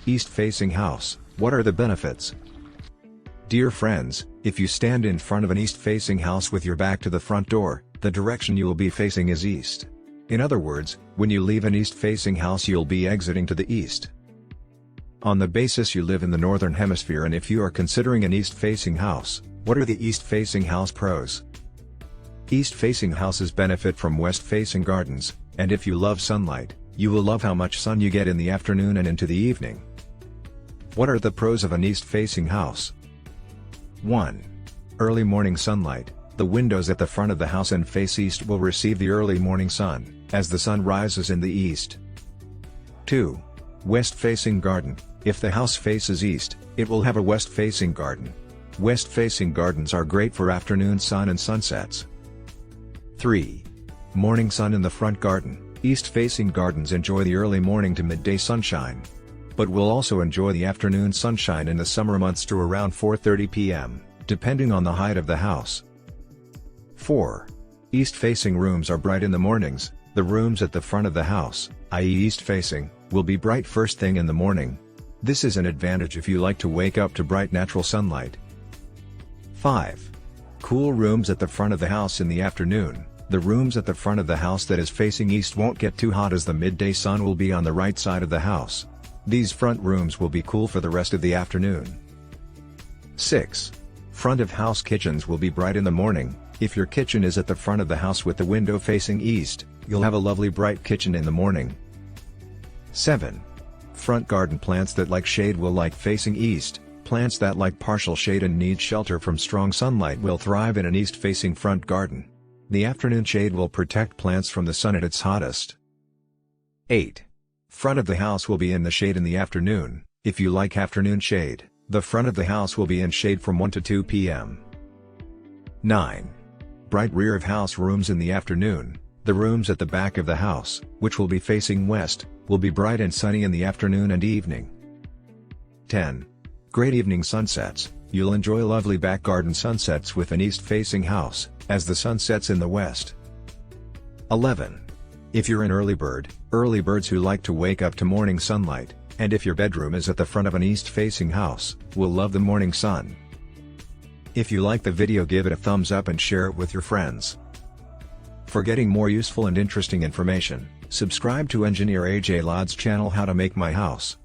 East-facing house, what are the benefits? Dear friends, if you stand in front of an east-facing house with your back to the front door, the direction you will be facing is east. In other words, when you leave an east-facing house you'll be exiting to the east. On the basis you live in the Northern Hemisphere and if you are considering an east-facing house, what are the east-facing house pros? East-facing houses benefit from west-facing gardens, and if you love sunlight, you will love how much sun you get in the afternoon and into the evening. What are the pros of an east-facing house? 1. Early morning sunlight. The windows at the front of the house and face east will receive the early morning sun, as the sun rises in the east. 2. West-facing garden. If the house faces east, it will have a west-facing garden. West-facing gardens are great for afternoon sun and sunsets. 3. Morning sun in the front garden. East-facing gardens enjoy the early morning to midday sunshine, but will also enjoy the afternoon sunshine in the summer months to around 4:30 p.m., depending on the height of the house. 4. East-facing rooms are bright in the mornings. The rooms at the front of the house, i.e. east-facing, will be bright first thing in the morning. This is an advantage if you like to wake up to bright natural sunlight. 5. Cool rooms at the front of the house in the afternoon. The rooms at the front of the house that is facing east won't get too hot as the midday sun will be on the right side of the house. These front rooms will be cool for the rest of the afternoon. 6. Front of house kitchens will be bright in the morning. If your kitchen is at the front of the house with the window facing east, you'll have a lovely bright kitchen in the morning. 7. Front garden plants that like shade will like facing east. Plants that like partial shade and need shelter from strong sunlight will thrive in an east-facing front garden. The afternoon shade will protect plants from the sun at its hottest. 8. Front of the house will be in the shade in the afternoon. If you like afternoon shade, the front of the house will be in shade from 1 to 2 p.m. 9. Bright rear of house rooms in the afternoon. The rooms at the back of the house, which will be facing west, will be bright and sunny in the afternoon and evening. 10. Great evening sunsets. You'll enjoy lovely back garden sunsets with an east-facing house, as the sun sets in the west. 11. If you're an early birds who like to wake up to morning sunlight, and if your bedroom is at the front of an east-facing house, will love the morning sun. If you like the video, give it a thumbs up and share it with your friends. For getting more useful and interesting information, subscribe to Engineer AJ Laud's channel How to Make My House.